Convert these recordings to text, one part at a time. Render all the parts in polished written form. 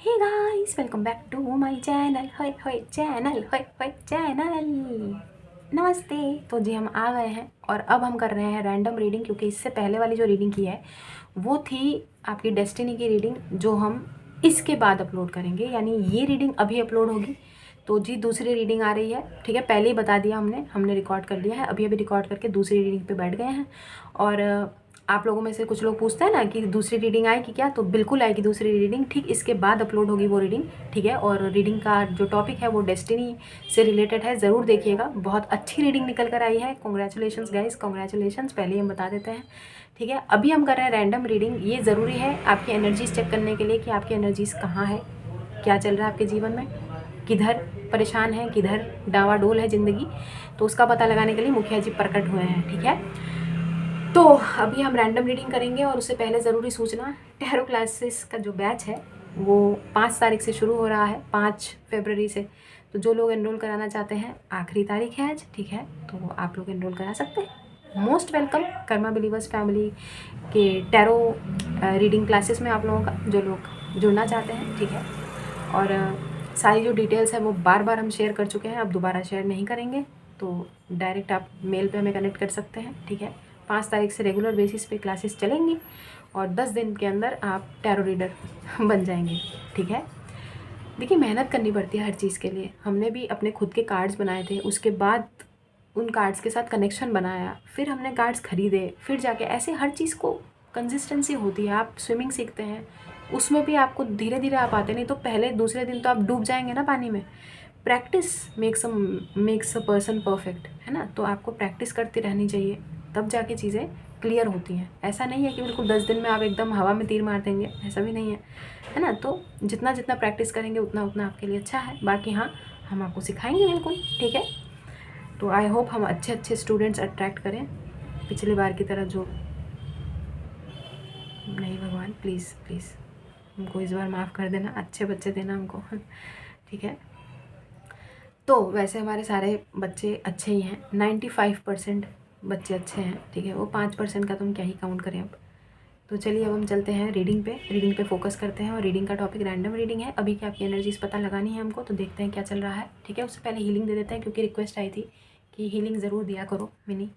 Hey guys, welcome back to my channel. होय होय channel, होय होय चैनल। नमस्ते। तो जी हम आ गए हैं और अब हम कर रहे हैं रैंडम रीडिंग, क्योंकि इससे पहले वाली जो रीडिंग की है वो थी आपकी डेस्टिनी की रीडिंग, जो हम इसके बाद अपलोड करेंगे। यानी ये रीडिंग अभी अपलोड होगी तो जी दूसरी रीडिंग आ रही है। ठीक है, पहले ही बता दिया हमने रिकॉर्ड कर लिया है। अभी रिकॉर्ड करके दूसरी रीडिंग पे बैठ गए हैं। और आप लोगों में से कुछ लोग पूछते हैं ना कि दूसरी रीडिंग आएगी क्या, तो बिल्कुल आएगी दूसरी रीडिंग। ठीक इसके बाद अपलोड होगी वो रीडिंग। ठीक है, और रीडिंग का जो टॉपिक है वो डेस्टिनी से रिलेटेड है, ज़रूर देखिएगा। बहुत अच्छी रीडिंग निकल कर आई है। Congratulations guys, congratulations. पहले हम बता देते हैं। ठीक है, अभी हम कर रहे हैं रैंडम रीडिंग। ये ज़रूरी है आपकी एनर्जीज चेक करने के लिए कि आपकी एनर्जीज कहाँ है, क्या चल रहा है आपके जीवन में, किधर परेशान है, किधर डावाडोल है ज़िंदगी। तो उसका पता लगाने के लिए मुखिया जी प्रकट हुए हैं। ठीक है, तो अभी हम रैंडम रीडिंग करेंगे और उससे पहले ज़रूरी सूचना, टैरो क्लासेस का जो बैच है वो 5 तारीख से शुरू हो रहा है, 5 फरवरी से। तो जो लोग एनरोल कराना चाहते हैं, आखिरी तारीख है आज। ठीक है, तो आप लोग एनरोल करा सकते हैं। Most welcome Karma believers family के टैरो रीडिंग क्लासेस में आप लोगों का, जो लोग जुड़ना चाहते हैं। ठीक है, और सारी जो डिटेल्स है वो बार बार हम शेयर कर चुके हैं, अब दोबारा शेयर नहीं करेंगे। तो डायरेक्ट आप मेल पे हमें कनेक्ट कर सकते हैं। ठीक है, 5 तारीख से रेगुलर बेसिस पे क्लासेस चलेंगी और 10 दिन के अंदर आप टैरो रीडर बन जाएंगे। ठीक है, देखिए मेहनत करनी पड़ती है हर चीज़ के लिए। हमने भी अपने खुद के कार्ड्स बनाए थे, उसके बाद उन कार्ड्स के साथ कनेक्शन बनाया, फिर हमने कार्ड्स खरीदे, फिर जाके ऐसे हर चीज़ को कंसिस्टेंसी होती है। आप स्विमिंग सीखते हैं, उसमें भी आपको धीरे धीरे आप आते, नहीं तो पहले दूसरे दिन तो आप डूब जाएंगे ना पानी में। Practice makes a person perfect, है ना। तो आपको प्रैक्टिस करती रहनी चाहिए, तब जाके चीज़ें क्लियर होती हैं। ऐसा नहीं है कि बिल्कुल 10 दिन में आप एकदम हवा में तीर मार देंगे, ऐसा भी नहीं है ना। तो जितना जितना प्रैक्टिस करेंगे उतना उतना आपके लिए अच्छा है। बाकी हाँ, हम आपको सिखाएंगे बिल्कुल। ठीक है, तो आई होप हम अच्छे अच्छे स्टूडेंट्स अट्रैक्ट करें, पिछली बार की तरह जो नहीं। भगवान प्लीज़ प्लीज़ हमको इस बार माफ़ कर देना, अच्छे बच्चे देना हमको। ठीक है, तो वैसे हमारे सारे बच्चे अच्छे ही हैं, 95% बच्चे अच्छे हैं। ठीक है, वो 5% का तो हम क्या ही काउंट करें अब। तो चलिए अब हम चलते हैं रीडिंग पे फोकस करते हैं। और रीडिंग का टॉपिक रैंडम रीडिंग है। अभी की आपकी एनर्जीज पता लगानी है हमको, तो देखते हैं क्या चल रहा है। ठीक है, उससे पहले हीलिंग दे देते हैं, क्योंकि रिक्वेस्ट आई थी कि हीलिंग ज़रूर दिया करो मिनी।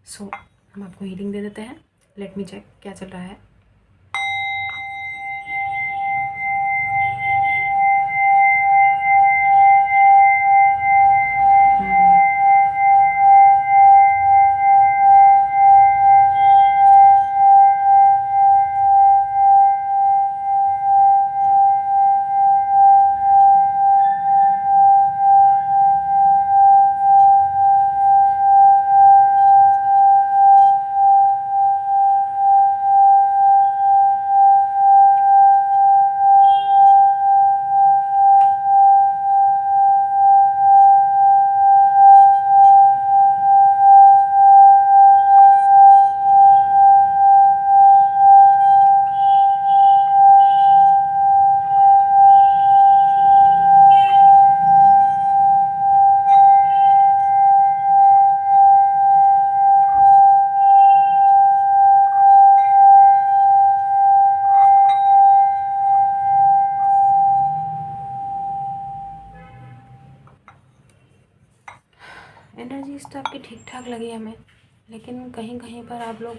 सो हम आपको हीलिंग दे देते हैं। लेट मी चेक क्या चल रहा है। एनर्जीज तो आपकी ठीक ठाक लगी हमें, लेकिन कहीं कहीं पर आप लोग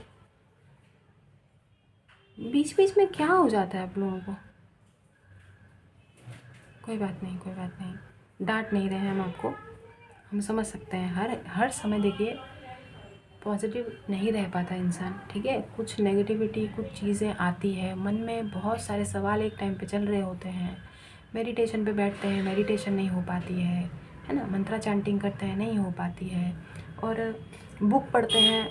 बीच बीच में क्या हो जाता है आप लोगों को। कोई बात नहीं, कोई बात नहीं, डांट नहीं रहे हैं हम आपको, हम समझ सकते हैं। हर समय देखिए पॉजिटिव नहीं रह पाता इंसान। ठीक है, कुछ नेगेटिविटी, कुछ चीज़ें आती है मन में, बहुत सारे सवाल एक टाइम पे चल रहे होते हैं। मेडिटेशन पे बैठते हैं, मेडिटेशन नहीं हो पाती है ना। मंत्रा चैंटिंग करते हैं, नहीं हो पाती है। और बुक पढ़ते हैं,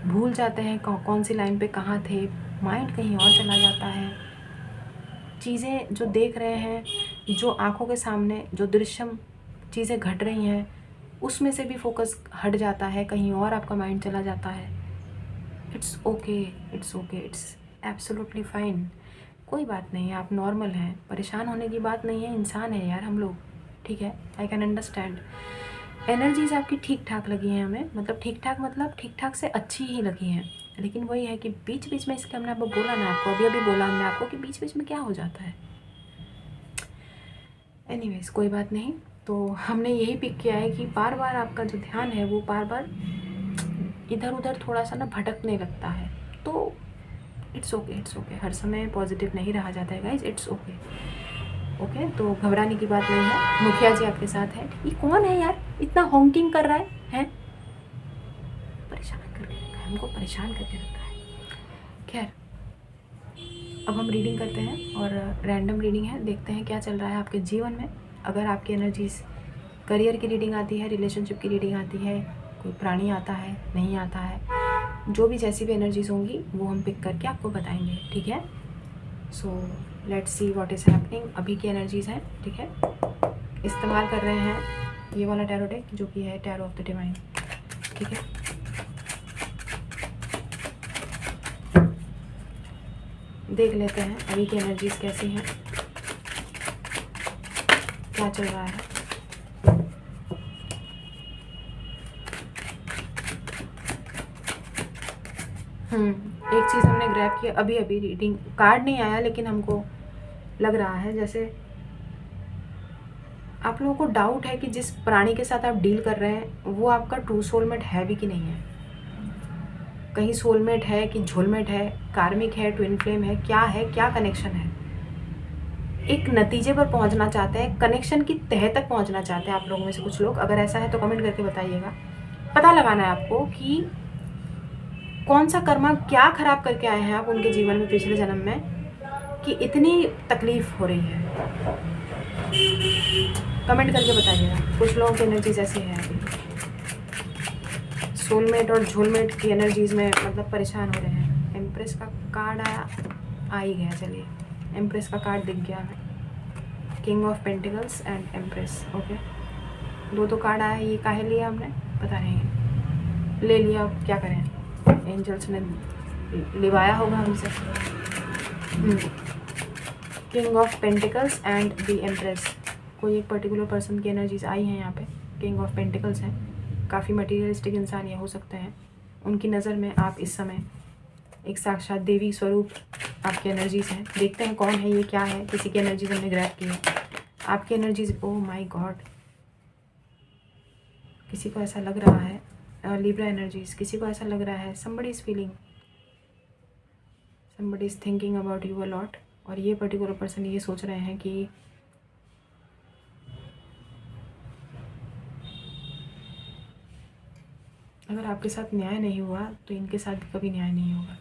भूल जाते हैं कौन सी लाइन पे कहाँ थे, माइंड कहीं और चला जाता है। चीज़ें जो देख रहे हैं, जो आँखों के सामने जो दृश्यम चीज़ें घट रही हैं, उसमें से भी फोकस हट जाता है, कहीं और आपका माइंड चला जाता है। It's okay, it's okay, it's absolutely fine. कोई बात नहीं है, आप नॉर्मल हैं, परेशान होने की बात नहीं है, इंसान है यार हम लोग। ठीक है, आई कैन अंडरस्टैंड। एनर्जीज आपकी ठीक ठाक लगी हैं हमें, मतलब ठीक ठाक, मतलब ठीक ठाक से अच्छी ही लगी हैं। लेकिन वही है कि बीच बीच में, इसलिए हमने आपको बोला ना, आपको अभी अभी बोला हमने आपको कि बीच बीच में क्या हो जाता है। एनीवेज कोई बात नहीं। तो हमने यही पिक किया है कि बार बार आपका जो ध्यान है वो बार बार इधर उधर थोड़ा सा ना भटकने लगता है। तो इट्स ओके, हर समय पॉजिटिव नहीं रहा जाता है गाइज, इट्स ओके। ओके, तो घबराने की बात नहीं है। मुखिया जी आपके साथ है। ये कौन है यार, इतना हॉन्किंग कर रहा है? परेशान करके रखा है, हमको परेशान करके रखा है। खैर, अब हम रीडिंग करते हैं और रैंडम रीडिंग है, देखते हैं क्या चल रहा है आपके जीवन में। अगर आपकी एनर्जीज, करियर की रीडिंग आती है, रिलेशनशिप की रीडिंग आती है, कोई प्राणी आता है, नहीं आता है, जो भी जैसी भी एनर्जीज होंगी वो हम पिक करके आपको बताएंगे, ठीक है। So let's see what is happening. अभी की एनर्जीज हैं, ठीक है। इस्तेमाल कर रहे हैं ये वाला टैरो डेक जो कि है टैरो ऑफ द डिवाइन, ठीक है। देख लेते हैं अभी की एनर्जीज कैसी हैं, क्या चल रहा है। एक चीज़ हमने ग्रैब किया अभी अभी, रीडिंग कार्ड नहीं आया लेकिन हमको लग रहा है जैसे आप लोगों को डाउट है कि जिस प्राणी के साथ आप डील कर रहे हैं वो आपका ट्रू सोलमेट है भी कि नहीं है। कहीं सोलमेट है कि झोलमेट है, कार्मिक है, ट्विन फ्लेम है, क्या कनेक्शन है। एक नतीजे पर पहुंचना चाहते हैं, कनेक्शन की तह तक पहुंचना चाहते हैं आप लोगों में से कुछ लोग। अगर ऐसा है तो कमेंट करके बताइएगा। पता लगाना है आपको कि कौन सा कर्मा क्या खराब करके आए हैं आप उनके जीवन में पिछले जन्म में कि इतनी तकलीफ हो रही है। कमेंट करके बताइएगा। कुछ लोगों की एनर्जीज ऐसी है अभी, सोलमेट और झोलमेट की एनर्जीज में मतलब परेशान हो रहे हैं। एम्प्रेस का कार्ड आया, आ ही गया, चलिए एम्प्रेस का कार्ड दिख गया है। King of pentacles and empress, okay. दो कार्ड आया, ये काहे लिया हमने पता नहीं, ले लिया, अब क्या करें, एंजल्स ने लिवाया होगा हमसे। King of pentacles and the empress, कोई एक पर्टिकुलर पर्सन की एनर्जीज आई हैं यहाँ पे। किंग ऑफ पेंटिकल्स हैं, काफ़ी मटीरियलिस्टिक इंसान ये हो सकते हैं। उनकी नज़र में आप इस समय एक साक्षात देवी स्वरूप आपकी एनर्जीज हैं। देखते हैं कौन है ये, क्या है। किसी की एनर्जीज हमने ग्रैब की है, आपकी एनर्जीज। ओह माय गॉड, किसी को ऐसा लग रहा है, लिब्रा एनर्जीज, किसी को ऐसा लग रहा है somebody is feeling, somebody is thinking about you a lot। और ये पर्टिकुलर पर्सन ये सोच रहे हैं कि अगर आपके साथ न्याय नहीं हुआ तो इनके साथ भी कभी न्याय नहीं होगा।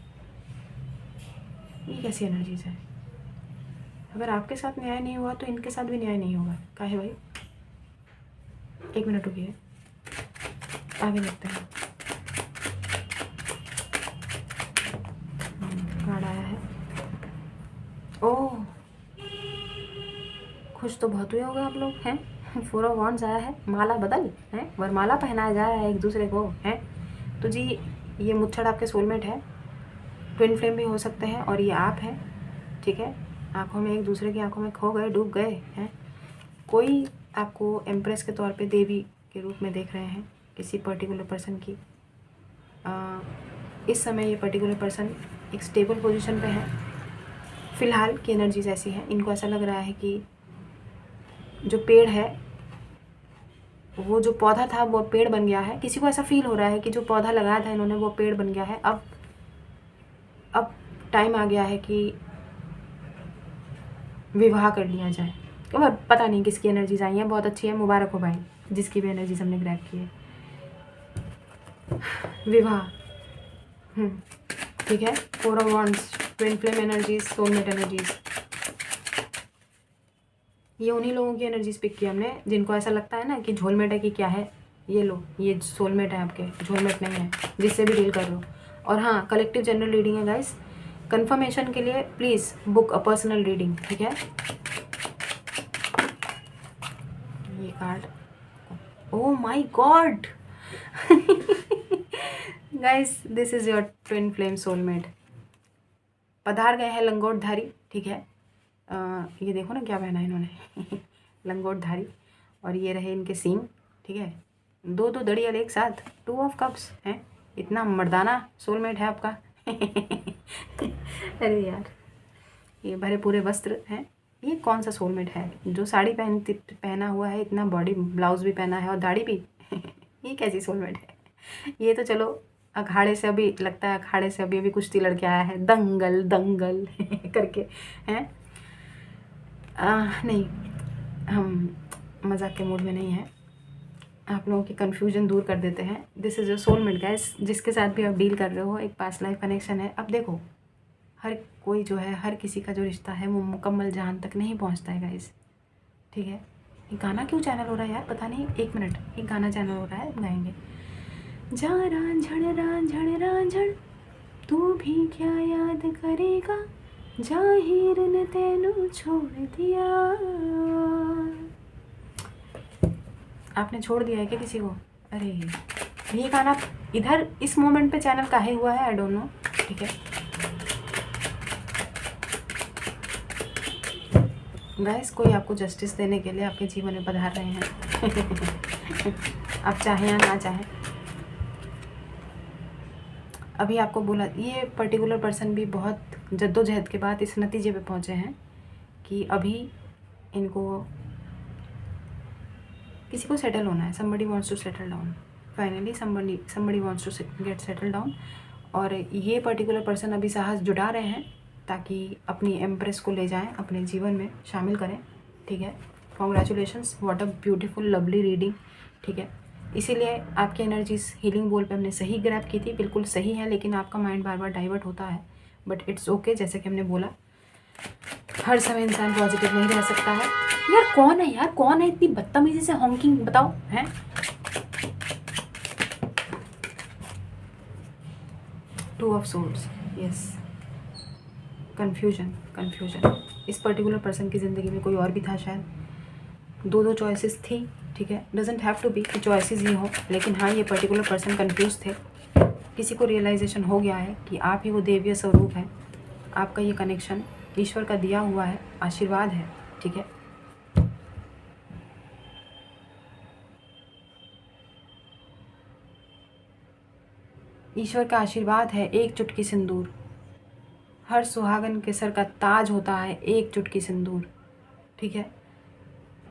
ये कैसी एनर्जीज है, अगर आपके साथ न्याय नहीं हुआ तो इनके साथ भी न्याय नहीं होगा। काहे भाई, एक मिनट रुकिए, आगे देखते हैं। कार्ड आया है, ओह खुश तो बहुत हुए होगा आप लोग हैं। 4 ऑफ वॉन्ड्स आया है, माला बदल है, वरमाला पहनाया जा रहा है एक दूसरे को, हैं। तो जी ये मुच्छड़ आपके सोलमेट है, ट्विन फ्लेम भी हो सकते हैं और ये आप हैं, ठीक है। आंखों में, एक दूसरे की आंखों में खो गए, डूब गए हैं। कोई आपको एम्प्रेस के तौर पे देवी के रूप में देख रहे हैं किसी पर्टिकुलर पर्सन की। इस समय ये पर्टिकुलर पर्सन एक स्टेबल पोजीशन पे है। फ़िलहाल की एनर्जीज ऐसी हैं, इनको ऐसा लग रहा है कि जो पेड़ है, वो जो पौधा था वो पेड़ बन गया है। किसी को ऐसा फील हो रहा है कि जो पौधा लगाया था इन्होंने वो पेड़ बन गया है। अब टाइम आ गया है कि विवाह कर लिया जाए। और पता नहीं किसकी एनर्जीज आई हैं, बहुत अच्छी है, मुबारक हो भाई जिसकी भी एनर्जीज हमने ग्रैब की है। विवाह, ठीक है। 4 of wands, twin flame energies, soulmate energies, ये उन्हीं लोगों की एनर्जीज पिक की हमने जिनको ऐसा लगता है ना कि झोलमेट है कि क्या है। ये लो, ये सोलमेट है आपके, झोलमेट नहीं है, जिससे भी डील कर रहे हो। और हाँ, कलेक्टिव जनरल रीडिंग है गाइस। कंफर्मेशन के लिए please book a personal reading, ठीक है। ये card, oh my God guys, this is your twin flame soulmate. पधार गए हैं लंगोटधारी, ठीक है। ये देखो ना क्या पहना है इन्होंने लंगोटधारी, और ये रहे इनके सींग, ठीक है। दो दड़ियल एक साथ, 2 ऑफ कप्स हैं। इतना मर्दाना सोलमेट है आपका अरे यार, ये भरे पूरे वस्त्र हैं, ये कौन सा सोलमेट है जो साड़ी पहना हुआ है, इतना बॉडी ब्लाउज भी पहना है और दाढ़ी भी ये कैसी सोलमेट है? ये तो चलो अखाड़े से अभी लगता है, अखाड़े से अभी अभी कुश्ती लड़के आया है, दंगल दंगल करके हैं। नहीं, हम मजाक के मूड में नहीं हैं, आप लोगों की कन्फ्यूजन दूर कर देते हैं। This is your soulmate guys, जिसके साथ भी आप डील कर रहे हो एक पास्ट लाइफ कनेक्शन है। अब देखो, हर कोई जो है, हर किसी का जो रिश्ता है वो मुकम्मल जहान तक नहीं पहुंचता है गाइस, ठीक है। ये गाना क्यों चैनल हो रहा है यार, पता नहीं, 1 मिनट, ये गाना चैनल हो रहा है, गाएंगे। जा रांझण तू भी क्या याद करेगा, जाहिर ने तेनू छोड़ दिया। आपने छोड़ दिया है क्या किसी को? अरे ये गाना इधर इस मोमेंट पे चैनल काहे हुआ है, आई डोंट नो, ठीक है गाइस। कोई आपको जस्टिस देने के लिए आपके जीवन में पधार रहे हैं आप चाहें या ना चाहें। अभी आपको बोला, ये पर्टिकुलर पर्सन भी बहुत जद्दोजहद के बाद इस नतीजे पे पहुंचे हैं कि अभी इनको किसी को सेटल होना है। somebody wants to settle down, finally somebody wants to get settled down। और ये पर्टिकुलर पर्सन अभी साहस जुटा रहे हैं ताकि अपनी एम्प्रेस को ले जाएं, अपने जीवन में शामिल करें, ठीक है। Congratulations, what a beautiful lovely reading, ठीक है। इसीलिए आपकी एनर्जीज हीलिंग बोल पे हमने सही ग्रैब की थी, बिल्कुल सही है, लेकिन आपका माइंड बार बार डाइवर्ट होता है, बट इट्स ओके। जैसे कि हमने बोला, हर समय इंसान पॉजिटिव नहीं रह सकता है। यार कौन है यार, कौन है इतनी बदतमीजी से हॉन्किंग, बताओ हैं? Two of swords, yes, confusion. इस पर्टिकुलर पर्सन की ज़िंदगी में कोई और भी था शायद, 2 चॉइसेस थी, ठीक है। डजेंट हैव टू बी कि चॉइसेस ही हो, लेकिन हाँ, ये पर्टिकुलर पर्सन कंफ्यूज थे। किसी को रियलाइजेशन हो गया है कि आप ही वो देवीय स्वरूप है, आपका ये कनेक्शन ईश्वर का दिया हुआ है, आशीर्वाद है, ठीक है। ईश्वर का आशीर्वाद है, एक चुटकी सिंदूर। हर सुहागन के सर का ताज होता है एक चुटकी सिंदूर, ठीक है।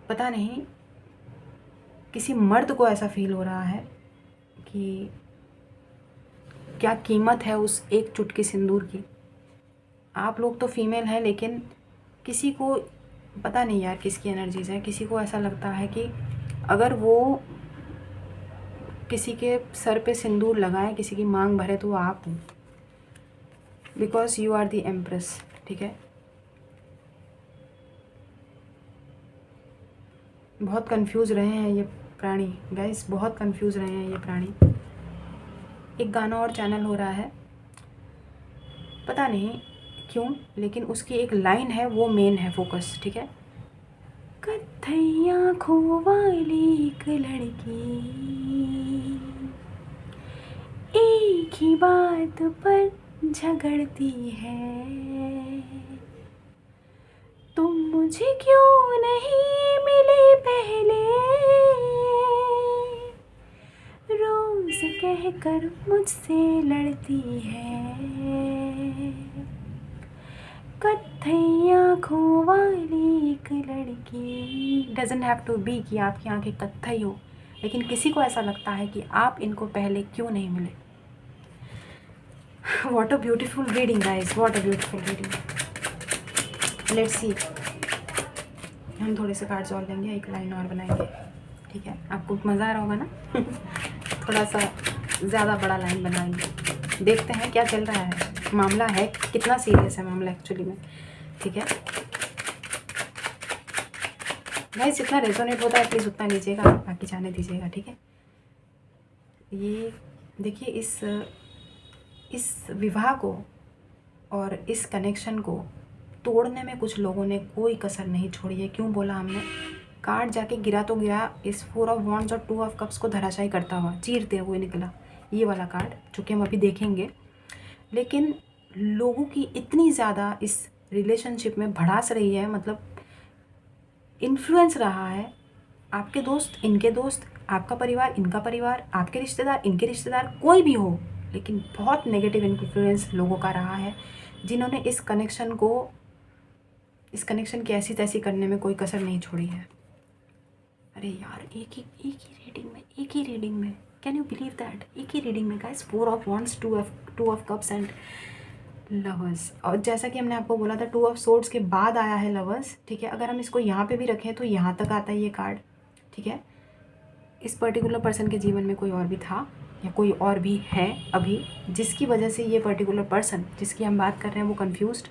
पता नहीं किसी मर्द को ऐसा फील हो रहा है कि क्या कीमत है उस एक चुटकी सिंदूर की। आप लोग तो फीमेल हैं, लेकिन किसी को पता नहीं यार किसकी एनर्जीज है, किसी को ऐसा लगता है कि अगर वो किसी के सर पे सिंदूर लगाए, किसी की मांग भरे, तो आप हो, because you are the empress, ठीक है। बहुत कंफ्यूज रहे हैं ये प्राणी गाइस, बहुत कंफ्यूज रहे हैं ये प्राणी। एक गाना और चैनल हो रहा है, पता नहीं क्यों, लेकिन उसकी एक लाइन है, वो मेन है फोकस, ठीक है। कत्थई आँखों वाली एक लड़की, एक ही बात पर झगड़ती है, तुम मुझे क्यों नहीं मिले पहले, रोज कहकर मुझसे लड़ती है, कत्थई आँखों वाली एक लड़की। डजेंट हैव टू बी कि आपकी आँखें कत्थई हो, लेकिन किसी को ऐसा लगता है कि आप इनको पहले क्यों नहीं मिले। What a beautiful reading guys, what a beautiful reading. Let's see, हम थोड़े से कार्ड्स और लेंगे, एक लाइन और बनाएंगे, ठीक है। आपको मज़ा आ रहा होगा ना थोड़ा सा ज़्यादा बड़ा लाइन बनाएंगे, देखते हैं क्या चल रहा है, मामला है कितना सीरियस है मामला एक्चुअली में, ठीक है भाई। जितना रेजोनेट होता है प्लीज़ उतना लीजिएगा, बाकी जाने दीजिएगा, ठीक है। ये देखिए, इस विवाह को और इस कनेक्शन को तोड़ने में कुछ लोगों ने कोई कसर नहीं छोड़ी है। क्यों बोला हमने? कार्ड जाके गिरा तो गिरा इस 4 ऑफ वॉन्ड्स और 2 ऑफ कप्स को धराशायी करता हुआ, चीरते हुए निकला ये वाला कार्ड, जो कि हम अभी देखेंगे। लेकिन लोगों की इतनी ज़्यादा इस रिलेशनशिप में भड़ास रही है, मतलब इन्फ्लुएंस रहा है, आपके दोस्त इनके दोस्त, आपका परिवार इनका परिवार, आपके रिश्तेदार इनके रिश्तेदार, कोई भी हो, लेकिन बहुत नेगेटिव इन्फ्लुएंस लोगों का रहा है, जिन्होंने इस कनेक्शन को इस कनेक्शन की ऐसी तैसी करने में कोई कसर नहीं छोड़ी है। अरे यार, एक ही रीडिंग में कैन यू बिलीव दैट? एक ही रीडिंग में guys, 4 of wands, 2 of cups and lovers. और जैसा कि हमने आपको बोला था 2 ऑफ सोर्ड्स के बाद आया है लवर्स, ठीक है। अगर हम इसको यहाँ पे भी रखें तो यहाँ तक आता है ये कार्ड, ठीक है। इस पर्टिकुलर पर्सन के जीवन में कोई और भी था या कोई और भी है अभी, जिसकी वजह से ये पर्टिकुलर पर्सन जिसकी हम बात कर रहे हैं वो कन्फ्यूज्ड।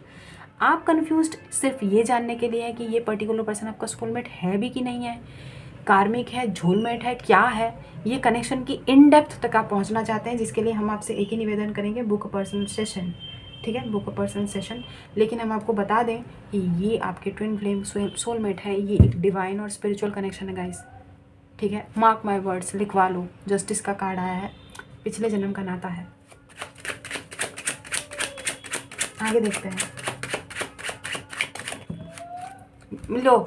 आप कन्फ्यूज्ड सिर्फ ये जानने के लिए है कि ये पर्टिकुलर पर्सन आपका सोलमेट है भी कि नहीं है, कार्मिक है, झोलमेट है, क्या है। ये कनेक्शन की इन डेप्थ तक आप पहुंचना चाहते हैं, जिसके लिए हम आपसे एक ही निवेदन करेंगे, बुक अ पर्सनल सेशन, ठीक है, बुक अ पर्सनल सेशन। लेकिन हम आपको बता दें कि ये आपके ट्विन फ्लेम सोलमेट है, ये एक डिवाइन और स्पिरिचुअल कनेक्शन है गाइस, ठीक है। मार्क माय वर्ड्स, लिखवा लो, जस्टिस का कार्ड आया है, पिछले जन्म का नाता है। आगे देखते हैं, लो,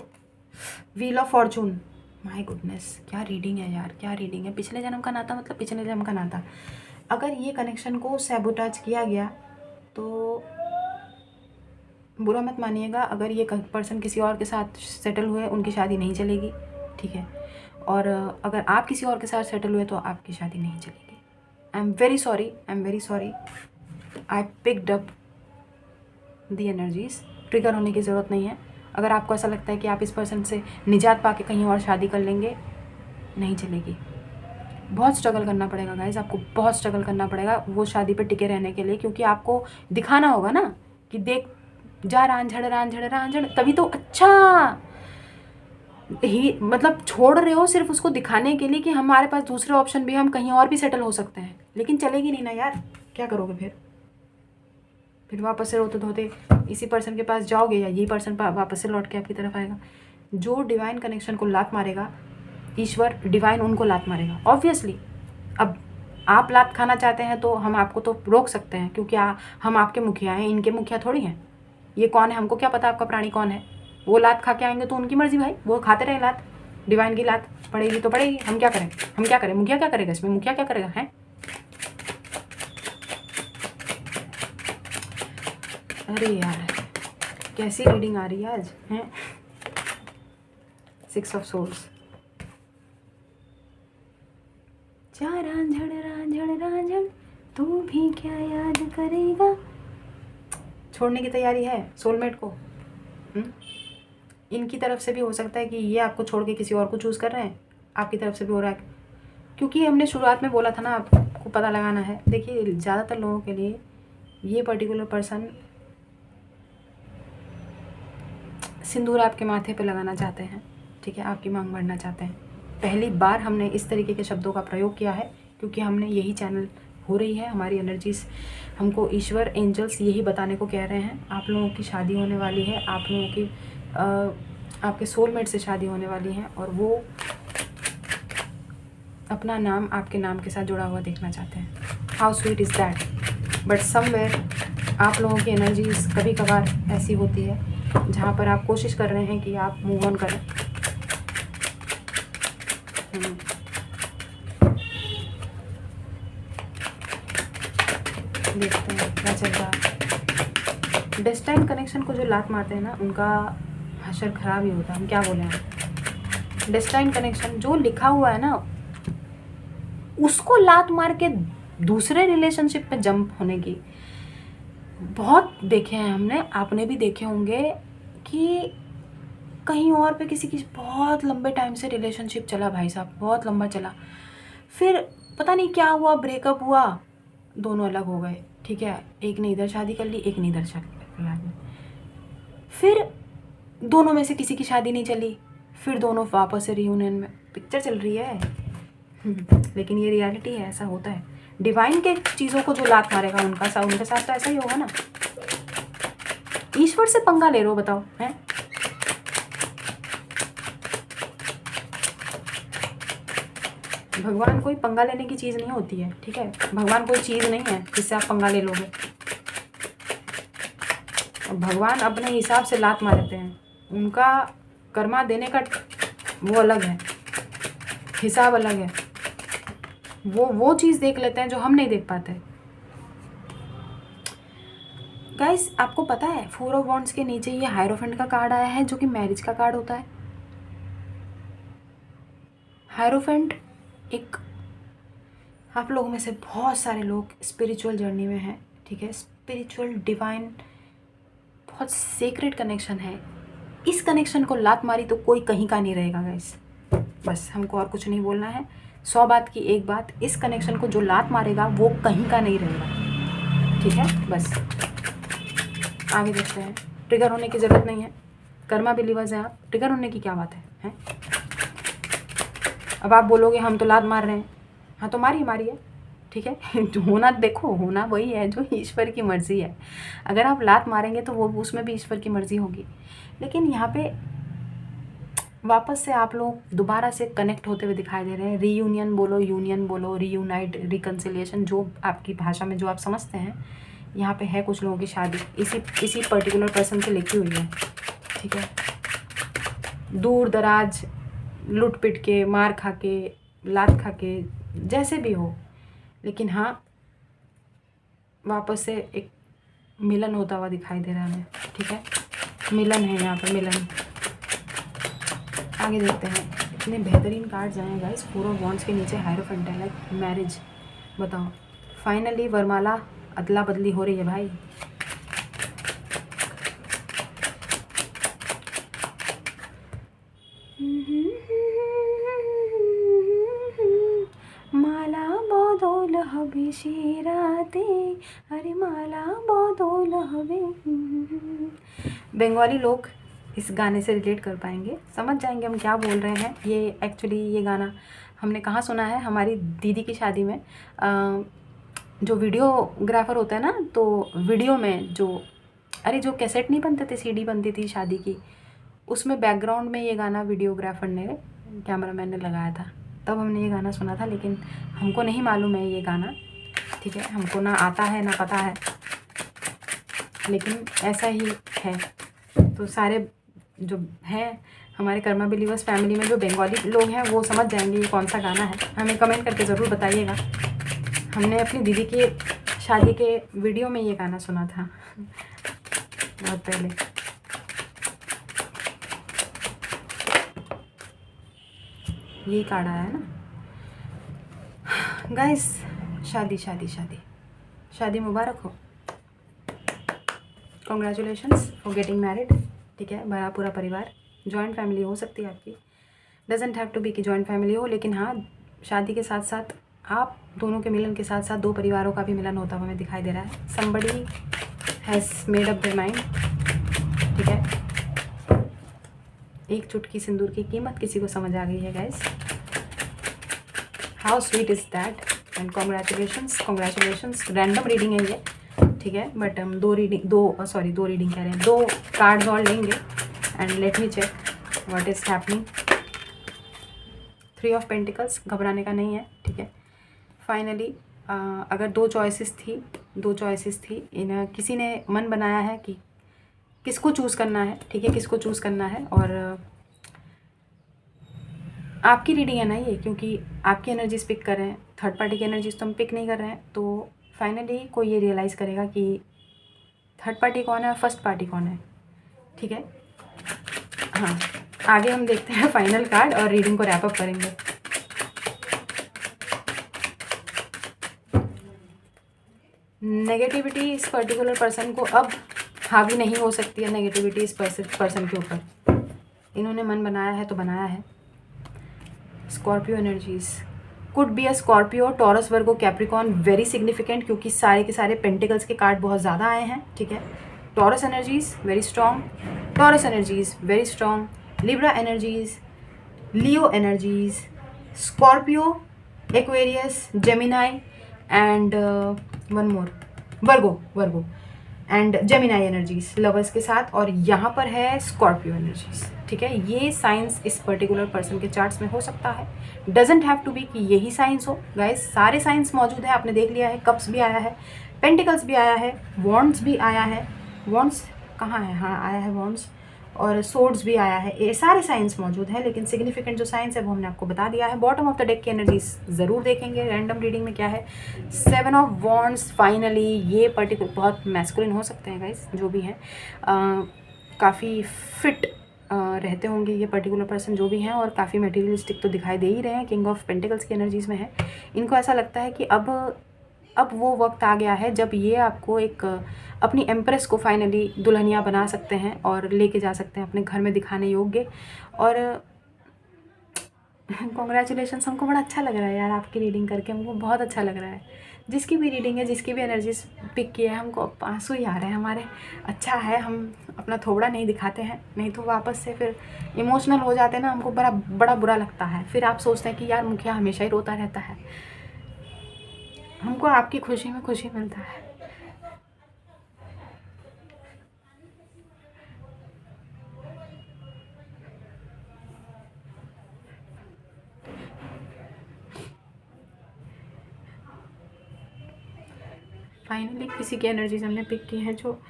wheel of fortune. My goodness, क्या रीडिंग है यार, क्या रीडिंग है। पिछले जन्म का नाता मतलब पिछले जन्म का नाता। अगर ये कनेक्शन को सैबोटाज किया गया तो बुरा मत मानिएगा। अगर ये पर्सन किसी और के साथ सेटल हुए, उनकी शादी नहीं चलेगी, ठीक है। और अगर आप किसी और के साथ सेटल हुए तो आपकी शादी नहीं चलेगी। I am very sorry, I picked up the energies. Trigger होने की ज़रूरत नहीं है। अगर आपको ऐसा लगता है कि आप इस पर्सन से निजात पाके कहीं और शादी कर लेंगे, नहीं चलेगी। बहुत स्ट्रगल करना पड़ेगा गाइज, आपको बहुत स्ट्रगल करना पड़ेगा वो शादी पे टिके रहने के लिए, क्योंकि आपको दिखाना होगा ना कि देख जा रांझड़, तभी तो अच्छा ही, मतलब छोड़ रहे हो सिर्फ उसको दिखाने के लिए कि हमारे पास दूसरे ऑप्शन भी, हम कहीं और भी सेटल हो सकते हैं। लेकिन चलेगी नहीं ना यार, क्या करोगे फिर वापस से रोते धोते इसी पर्सन के पास जाओगे या यही पर्सन वापस से लौट के आपकी तरफ आएगा। जो डिवाइन कनेक्शन को लात मारेगा, ईश्वर डिवाइन उनको लात मारेगा ऑब्वियसली। अब आप लात खाना चाहते हैं तो हम आपको तो रोक सकते हैं, क्योंकि हम आपके मुखिया हैं, इनके मुखिया थोड़ी हैं। ये कौन है, हमको क्या पता आपका प्राणी कौन है। वो लात खा के आएंगे तो उनकी मर्जी भाई, वो खाते रहे लात। डिवाइन की लात पड़ेगी तो पड़ेगी, हम क्या करें, मुखिया क्या करेगा इसमें, मुखिया क्या करेगा है। अरे यार, कैसी रीडिंग आ रही है आज हैं। 6 ऑफ सोर्ड्स। जा रांझड़ तू भी क्या याद करेगा। छोड़ने की तैयारी है सोलमेट को। इनकी तरफ से भी हो सकता है कि ये आपको छोड़ के किसी और को चूज़ कर रहे हैं, आपकी तरफ से भी हो रहा है, क्योंकि हमने शुरुआत में बोला था ना, आपको पता लगाना है। देखिए, ज़्यादातर लोगों के लिए ये पर्टिकुलर पर्सन सिंदूर आपके माथे पे लगाना चाहते हैं, ठीक है, आपकी मांग भरना चाहते हैं। पहली बार हमने इस तरीके के शब्दों का प्रयोग किया है, क्योंकि हमने यही चैनल हो रही है, हमारी एनर्जीज हमको ईश्वर एंजल्स यही बताने को कह रहे हैं। आप लोगों की शादी होने वाली है, आप लोगों की आपके सोलमेट से शादी होने वाली है, और वो अपना नाम आपके नाम के साथ जुड़ा हुआ देखना चाहते हैं। How sweet is that. But somewhere आप लोगों की एनर्जीज कभी कभार ऐसी होती है जहाँ पर आप कोशिश कर रहे हैं कि आप मूव ऑन करें। देखते हैं क्या चल रहा है। डेस्टाइन कनेक्शन को जो लात मारते हैं ना, उनका हशर खराब ही होता है। हम क्या बोले हैं, डेस्टाइन कनेक्शन जो लिखा हुआ है ना, उसको लात मार के दूसरे रिलेशनशिप पे जंप होने की बहुत देखे हैं हमने, आपने भी देखे होंगे कि कहीं और पे किसी की बहुत लंबे टाइम से रिलेशनशिप चला भाई साहब, बहुत लंबा चला, फिर पता नहीं क्या हुआ, ब्रेकअप हुआ, दोनों अलग हो गए, ठीक है। एक ने इधर शादी कर ली, एक ने इधर शादी कर ली, फिर दोनों में से किसी की शादी नहीं चली, फिर दोनों वापस से रियूनियन में। पिक्चर चल रही है लेकिन ये रियलिटी है, ऐसा होता है। डिवाइन के चीज़ों को जो लात मारेगा उनके साथ तो ऐसा ही होगा ना। ईश्वर से पंगा ले रहे हो, बताओ हैं। भगवान कोई पंगा लेने की चीज़ नहीं होती है, ठीक है। भगवान कोई चीज़ नहीं है जिससे आप पंगा ले लोगे। भगवान अपने हिसाब से लात मारते हैं, उनका कर्मा देने का वो अलग है, हिसाब अलग है। वो चीज़ देख लेते हैं जो हम नहीं देख पाते। गाइस आपको पता है 4 ऑफ वॉन्ड्स के नीचे ये हायरोफेंट का कार्ड आया है जो कि मैरिज का कार्ड होता है। हायरोफेंट एक, आप लोगों में से बहुत सारे लोग स्पिरिचुअल जर्नी में हैं, ठीक है, स्पिरिचुअल डिवाइन बहुत सीक्रेट कनेक्शन है। इस कनेक्शन को लात मारी तो कोई कहीं का नहीं रहेगा गाइस, बस हमको और कुछ नहीं बोलना है। 100 बात की एक बात, इस कनेक्शन को जो लात मारेगा वो कहीं का नहीं रहेगा, ठीक है। बस आगे देखते हैं। ट्रिगर होने की ज़रूरत नहीं है, कर्मा बिलीवर्स हैं आप, ट्रिगर होने की क्या बात है? अब आप बोलोगे हम तो लात मार रहे हैं, हाँ तो मारिए, ठीक है। जो होना, देखो होना वही है जो ईश्वर की मर्ज़ी है। अगर आप लात मारेंगे तो वो उसमें भी ईश्वर की मर्ज़ी होगी। लेकिन यहाँ पे वापस से आप लोग दोबारा से कनेक्ट होते हुए दिखाई दे रहे हैं। रीयूनियन बोलो, यूनियन बोलो, रीयूनाइट, रिकन्सिलिएशन, जो आपकी भाषा में जो आप समझते हैं, यहाँ पे है कुछ लोगों की शादी इसी पर्टिकुलर पर्सन से लिखी हुई है, ठीक है। दूर दराज, लुट पिट के, मार खा के, लात खा के, जैसे भी हो, लेकिन हाँ वापस से एक मिलन होता हुआ दिखाई दे रहा है हमें, ठीक है। मिलन है यहाँ पर, मिलन। आगे देखते हैं। इतने बेहतरीन कार्ड्स आए हैं गाइस। 4 ऑफ वॉन्ड्स के नीचे हायरोफेंट है, लाइक मैरिज। बताओ, फाइनली वरमाला अदला बदली हो रही है भाई। माला बदल हबे शिराते, अरे माला बदल हबे। बंगाली लोग इस गाने से रिलेट कर पाएंगे, समझ जाएंगे हम क्या बोल रहे हैं। ये एक्चुअली ये गाना हमने कहाँ सुना है, हमारी दीदी की शादी में। जो वीडियोग्राफर होता है ना, तो वीडियो में जो जो कैसेट नहीं बनते थे, सीडी बनती थी शादी की, उसमें बैकग्राउंड में ये गाना वीडियोग्राफर ने, कैमरामैन ने लगाया था, तब हमने ये गाना सुना था। लेकिन हमको नहीं मालूम है ये गाना, ठीक है, हमको ना आता है ना पता है, लेकिन ऐसा ही है। तो सारे जो हैं हमारे कर्मा बिलीवर्स फैमिली में जो बंगाली लोग हैं वो समझ जाएंगे ये कौन सा गाना है। हमें कमेंट करके ज़रूर बताइएगा। हमने अपनी दीदी की शादी के वीडियो में ये गाना सुना था बहुत पहले। यही कार्ड आया है ना गाइस। शादी शादी शादी शादी मुबारक हो, कॉन्ग्रेचुलेशंस फॉर गेटिंग मैरिड, ठीक है। बड़ा पूरा परिवार, जॉइंट फैमिली हो सकती है आपकी, डजेंट हैव टू बी कि जॉइंट फैमिली हो, लेकिन हाँ शादी के साथ साथ आप दोनों के मिलन के साथ साथ 2 परिवारों का भी मिलन होता हुआ हमें दिखाई दे रहा है। Somebody has made up their mind, ठीक है। एक चुटकी सिंदूर की कीमत किसी को समझ आ गई है guys. How sweet is that, and congratulations. Random reading है ये, ठीक है, बट हम 2 रीडिंग कह रहे हैं, 2 कार्ड्स और लेंगे and let me check what is happening. 3 of pentacles, घबराने का नहीं है, ठीक है। फाइनली अगर 2 चॉइसेस थी, इन किसी ने मन बनाया है कि किसको चूज़ करना है, ठीक है, किसको चूज़ करना है। और आपकी रीडिंग है ना ये, क्योंकि आपकी एनर्जीज पिक कर रहे हैं, थर्ड पार्टी की एनर्जीज तो हम पिक नहीं कर रहे हैं। तो फाइनली कोई ये रियलाइज़ करेगा कि थर्ड पार्टी कौन है और फर्स्ट पार्टी कौन है, ठीक है। हाँ, आगे हम देखते हैं फाइनल कार्ड और रीडिंग को रैप अप करेंगे। नेगेटिविटी इस पर्टिकुलर पर्सन को अब हावी नहीं हो सकती है, नेगेटिविटी इस पर्सन के ऊपर। इन्होंने मन बनाया है तो बनाया है। Scorpio energies, could be a Scorpio, taurus, Virgo, Capricorn, very significant, क्योंकि सारे के सारे पेंटिकल्स के कार्ड बहुत ज़्यादा आए हैं, ठीक है। Taurus energies very strong, taurus energies very strong, Libra energies, Leo energies, Scorpio, Aquarius, Gemini and one more, Virgo and Gemini energies lovers के साथ, और यहाँ पर है स्कॉर्पियो एनर्जीज, ठीक है। ये साइंस इस पर्टिकुलर पर्सन के चार्ट्स में हो सकता है, डजेंट हैव टू बी कि यही साइंस हो गाइस। सारे साइंस मौजूद है, आपने देख लिया है। कप्स भी आया है, पेंटिकल्स भी आया है, वॉन्ड्स भी आया है। वॉन्ड्स कहाँ है? हाँ आया है वॉन्ड्स, और सोर्ड्स भी आया है। ये सारे साइंस मौजूद हैं, लेकिन सिग्निफिकेंट जो साइंस है वो हमने आपको बता दिया है। बॉटम ऑफ द डेक की एनर्जीज ज़रूर देखेंगे रैंडम रीडिंग में क्या है। 7 ऑफ वॉन्ड्स, फाइनली ये पर्टिकुलर बहुत मैस्कुलिन हो सकते हैं गाइस, जो भी हैं काफ़ी फिट रहते होंगे ये पर्टिकुलर पर्सन जो भी हैं, और काफ़ी मटेरियलिस्टिक तो दिखाई दे ही रहे हैं। किंग ऑफ पेंटिकल्स की एनर्जीज में है। इनको ऐसा लगता है कि अब वो वक्त आ गया है जब ये आपको एक अपनी एम्प्रेस को फाइनली दुल्हनिया बना सकते हैं और लेके जा सकते हैं अपने घर में दिखाने योग्य। और कॉन्ग्रेचुलेशंस, हमको बड़ा अच्छा लग रहा है यार आपकी रीडिंग करके, हमको बहुत अच्छा लग रहा है। जिसकी भी रीडिंग है, जिसकी भी एनर्जीज पिक की है, हमको आंसू ही आ रहे हैं हमारे। अच्छा है हम अपना थोबड़ा नहीं दिखाते हैं, नहीं तो वापस से फिर इमोशनल हो जाते हैं ना, हमको बड़ा बुरा लगता है। फिर आप सोचते हैं कि यार मुखिया हमेशा ही रोता रहता है। हमको आपकी खुशी में खुशी मिलता है। फाइनली किसी की एनर्जीज हमने पिक की है जो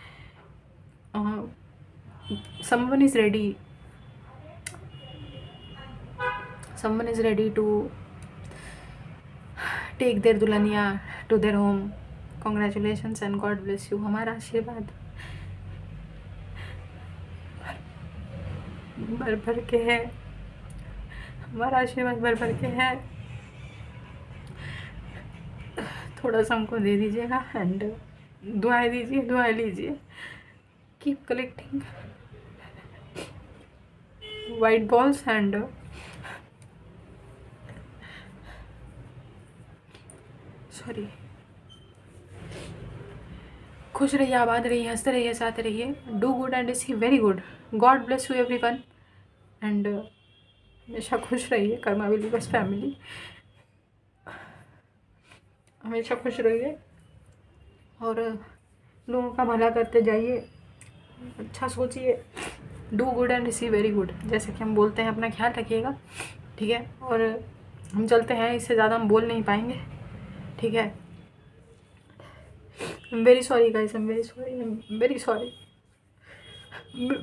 someone is ready, someone is ready to take their Dulhania to their home. Congratulations and God bless you. हमारा आशीर्वाद भर भर के है, हमारा आशीर्वाद भर भर के है। थोड़ा सा हमको दे दीजिएगा एंड दुआएं दीजिए, दुआएं लीजिए। Keep collecting white balls and sorry, खुश रहिए, आबाद रहिए, हंसते रहिए, साथ रहिए। Do good and see very good. God bless you everyone एंड हमेशा खुश रहिए। कर्मा बिलीवर्स फैमिली, हमेशा खुश रहिए और लोगों का भला करते जाइए, अच्छा सोचिए। Do good and receive very good, जैसे कि हम बोलते हैं। अपना ख्याल रखिएगा, ठीक है। और हम चलते हैं, इससे ज़्यादा हम बोल नहीं पाएंगे, ठीक है। I am very sorry guys, I am very sorry, I am very sorry,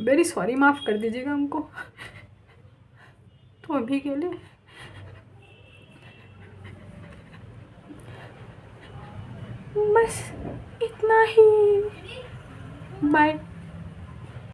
very sorry. माफ़ कर दीजिएगा हमको तो अभी के लिए। बस इतना ही, बाय।